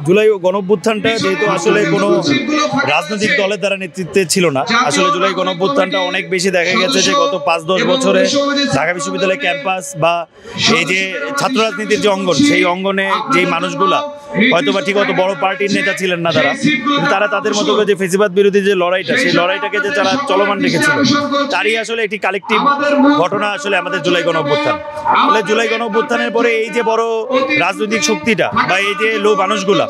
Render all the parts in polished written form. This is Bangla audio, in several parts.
জুলাই গণঅভ্যুত্থানটা যেহেতু আসলে কোনো রাজনৈতিক দলের দ্বারা নেতৃত্বে ছিল না, আসলে জুলাই গণঅভ্যুত্থানটা অনেক বেশি দেখা গেছে যে গত ৫-১০ বছরে ঢাকা বিশ্ববিদ্যালয় ক্যাম্পাস বা এই যে ছাত্র রাজনীতির যে অঙ্গন, সেই অঙ্গনে যেই মানুষগুলা হয়তো বা ঠিক মতো বড় পার্টির নেতা ছিলেন না তারা তাদের মতো করে যে ফেসিবাদ বিরোধী যে লড়াইটা, সেই লড়াইটাকে যে তারা চলমান রেখেছিল, তারই আসলে একটি কালেকটিভ ঘটনা আসলে আমাদের জুলাই গণঅভ্যুত্থান। ফলে জুলাই গণঅভ্যুত্থানের পরে এই যে বড় রাজনৈতিক শক্তিটা বা এই যে লোক মানুষগুলা,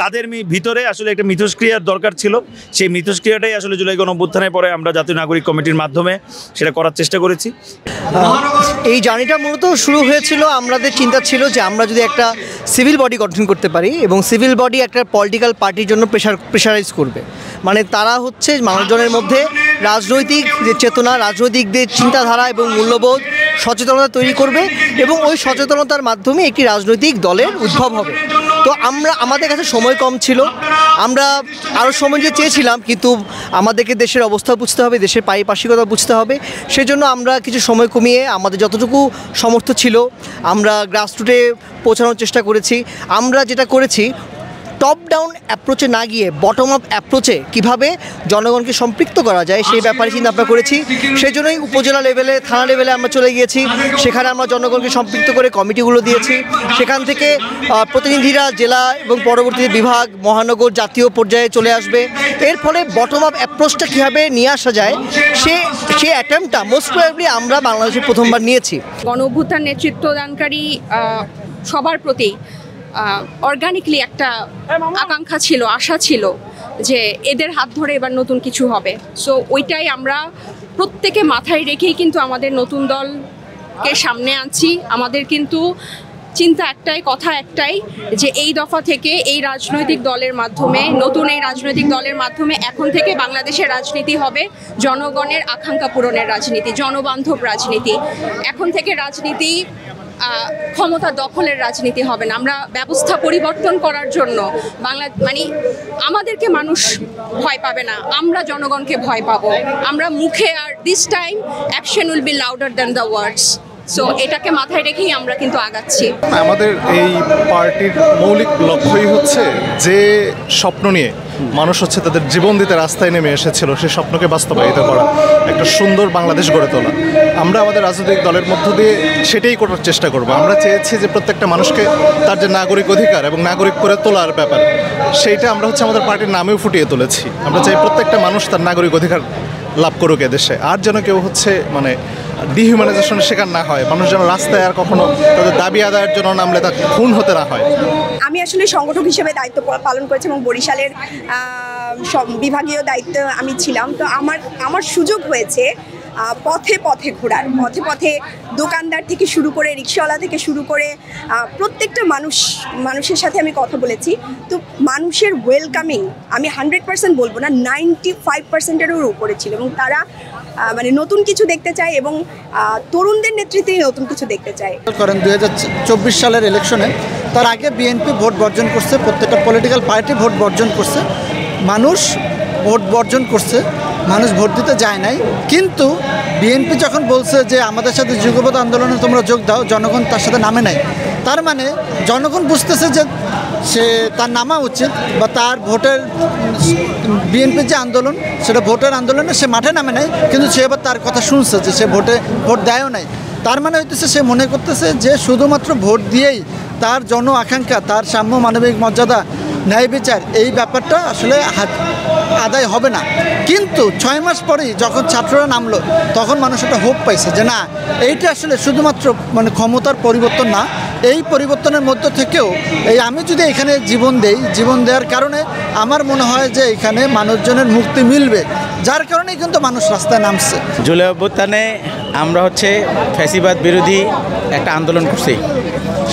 তাদের ভিতরে আসলে একটা মিথস্ক্রিয়ার দরকার ছিল। সেই মিথস্ক্রিয়াটাই আসলে জুলাই গণঅভ্যুত্থানের পরে আমরা জাতীয় নাগরিক কমিটির মাধ্যমে সেটা করার চেষ্টা করেছি। এই জার্নিটা মূলত শুরু হয়েছিল, আমাদের চিন্তা ছিল যে আমরা যদি একটা সিভিল বডি গঠন করতে পারি এবং সিভিল বডি একটা পলিটিক্যাল পার্টির জন্য প্রেশারাইজ করবে, মানে তারা হচ্ছে মানুষজনের মধ্যে রাজনৈতিক যে চেতনা, রাজনৈতিক যে চিন্তাধারা এবং মূল্যবোধ সচেতনতা তৈরি করবে এবং ওই সচেতনতার মাধ্যমে একটি রাজনৈতিক দলের উদ্ভব হবে। তো আমাদের কাছে সময় কম ছিল, আমরা আরও সময় দিয়ে চেয়েছিলাম, কিন্তু আমাদেরকে দেশের অবস্থা বুঝতে হবে, দেশের পারিপার্শ্বিকতা বুঝতে হবে। সেজন্য আমরা কিছু সময় কমিয়ে আমাদের যতটুকু সামর্থ্য ছিল আমরা গ্রাসরুটে পৌঁছানোর চেষ্টা করেছি। আমরা যেটা করেছি, টপ ডাউন অ্যাপ্রোচে না গিয়ে বটম আপ অ্যাপ্রোচে কীভাবে জনগণকে সম্পৃক্ত করা যায় সেই ব্যাপারে চিন্তা ভাবনা করেছি। সেই জন্যই উপজেলা লেভেলে, থানা লেভেলে আমরা চলে গিয়েছি, সেখানে আমরা জনগণকে সম্পৃক্ত করে কমিটিগুলো দিয়েছি। সেখান থেকে প্রতিনিধিরা জেলা এবং পরবর্তীতে বিভাগ, মহানগর, জাতীয় পর্যায়ে চলে আসবে। এর ফলে বটম আপ অ্যাপ্রোচটা কীভাবে নিয়ে আসা যায় সে অ্যাটেম্পটা মোস্ট প্রবাবলি আমরা বাংলাদেশে প্রথমবার নিয়েছি। গণ অভ্যুত্থান নেতৃত্বদানকারী সবার প্রতি অর্গানিকলি একটা আকাঙ্ক্ষা ছিল, আশা ছিল যে এদের হাত ধরে এবার নতুন কিছু হবে। সো ওইটাই আমরা প্রত্যেকে মাথায় রেখেই কিন্তু আমাদের নতুন দলকে সামনে আনছি। আমাদের কিন্তু চিন্তা একটাই, কথা একটাই, যে এই দফা থেকে এই রাজনৈতিক দলের মাধ্যমে, নতুন এই রাজনৈতিক দলের মাধ্যমে এখন থেকে বাংলাদেশের রাজনীতি হবে জনগণের আকাঙ্ক্ষা পূরণের রাজনীতি, জনবান্ধব রাজনীতি। এখন থেকে রাজনীতি ক্ষমতা দখলের রাজনীতি হবে না। আমরা ব্যবস্থা পরিবর্তন করার জন্য মানে আমাদেরকে মানুষ ভয় পাবে না, আমরা জনগণকে ভয় পাবো। আমরা মুখে, আর this time action will be louder than the words. So এটাকে মাথায় রেখেই আমরা কিন্তু আগাচ্ছি। আমাদের এই পার্টির মৌলিক লক্ষ্যই হচ্ছে যে স্বপ্ন নিয়ে মানুষ হচ্ছে তাদের জীবন দিতে রাস্তায় নেমে এসেছিল, সেই স্বপ্নকে বাস্তবায়িত করা, একটা সুন্দর বাংলাদেশ গড়ে তোলা। আমরা আমাদের রাজনৈতিক দলের মধ্য দিয়ে সেটাই করার চেষ্টা করব। আমরা চেয়েছি যে প্রত্যেকটা মানুষকে তার যে নাগরিক অধিকার এবং নাগরিক করে তোলার ব্যাপার, সেইটা আমরা হচ্ছে আমাদের পার্টির নামেও ফুটিয়ে তুলেছি। আমরা চাই প্রত্যেকটা মানুষ তার নাগরিক অধিকার লাভ করুক এদেশে, আর যেন কেউ হচ্ছে মানে ডিহিউম্যানাইজেশনের শিকার না হয়। মানুষ যেন রাস্তায় আর কখনো তাদের দাবি আদায়ের জন্য নামলে তা খুন হতে না হয়। আমি আসলে সংগঠক হিসেবে দায়িত্ব পালন করেছি এবং বরিশালের বিভাগীয় দায়িত্ব আমি ছিলাম। তো আমার সুযোগ হয়েছে পথে পথে ঘোরার, পথে পথে দোকানদার থেকে শুরু করে, রিক্সাওয়ালা থেকে শুরু করে প্রত্যেকটা মানুষের সাথে আমি কথা বলেছি। তো মানুষের ওয়েলকামিং আমি 100% বলবো না, 95%-এরও উপরে ছিল, এবং তারা মানে নতুন কিছু দেখতে চায় এবং তরুণদের নেতৃত্বেই নতুন কিছু দেখতে চায়। করেন 2024 সালের ইলেকশনে, তার আগে বিএনপি ভোট বর্জন করছে, প্রত্যেকটা পলিটিক্যাল পার্টি ভোট বর্জন করছে, মানুষ ভোট বর্জন করছে, মানুষ ভোট দিতে যায় নাই। কিন্তু বিএনপি যখন বলছে যে আমাদের সাথে যুগপৎ আন্দোলনে তোমরা যোগ দাও, জনগণ তার সাথে নামে নাই। তার মানে জনগণ বুঝতেছে যে সে তার নামা উচিত, বা তার ভোটের বিএনপির যে আন্দোলন সেটা ভোটের আন্দোলনে সে মাঠে নামে নাই, কিন্তু সে এবার তার কথা শুনছে যে সে ভোট দেয়ও নাই। তার মানে হইতেছে সে মনে করতেছে যে শুধুমাত্র ভোট দিয়েই তার জন আকাঙ্ক্ষা, তার সাম্য, মানবিক মর্যাদা, ন্যায় বিচার, এই ব্যাপারটা আসলে আদায় হবে না। কিন্তু 6 মাস পরেই যখন ছাত্ররা নামলো, তখন মানুষ একটা হোপ পাইছে যে না, এইটা আসলে শুধুমাত্র মানে ক্ষমতার পরিবর্তন না, এই পরিবর্তনের মধ্য থেকেও আমি যদি এখানে জীবন দেই, জীবন দেওয়ার কারণে আমার মনে হয় যে এখানে মানুষজনের মুক্তি মিলবে, যার কারণেই কিন্তু মানুষ রাস্তায় নামছে। জুলাই অভ্যুত্থানে আমরা হচ্ছে ফ্যাসিবাদ বিরোধী একটা আন্দোলন করছি।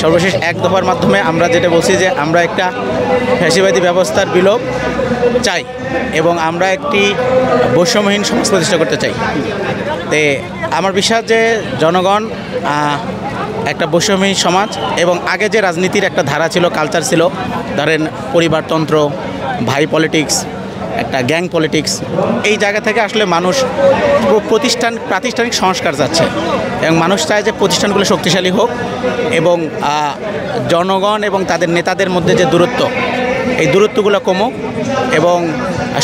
সর্বশেষ এক দফার মাধ্যমে আমরা যেটা বলছি যে আমরা একটা ফ্যাসিবাদী ব্যবস্থার বিলোপ চাই এবং আমরা একটি বৈষম্যহীন সমাজ প্রতিষ্ঠা করতে চাই। তে আমার বিশ্বাস যে জনগণ একটা বৈষম্যহীন সমাজ, এবং আগে যে রাজনীতির একটা ধারা ছিল, কালচার ছিল, ধরেন পরিবারতন্ত্র, ভাই পলিটিক্স, একটা গ্যাং পলিটিক্স, এই জায়গা থেকে আসলে মানুষ প্রাতিষ্ঠানিক সংস্কার যাচ্ছে এবং মানুষ চায় যে প্রতিষ্ঠানগুলো শক্তিশালী হোক এবং জনগণ এবং তাদের নেতাদের মধ্যে যে দূরত্ব, এই দূরত্বগুলো কমুক এবং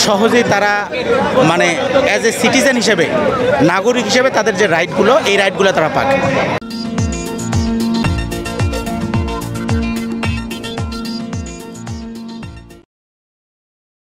সহজেই তারা মানে অ্যাজ এ সিটিজেন হিসেবে, নাগরিক হিসেবে তাদের যে রাইটগুলো, এই রাইটগুলো তারা পাক।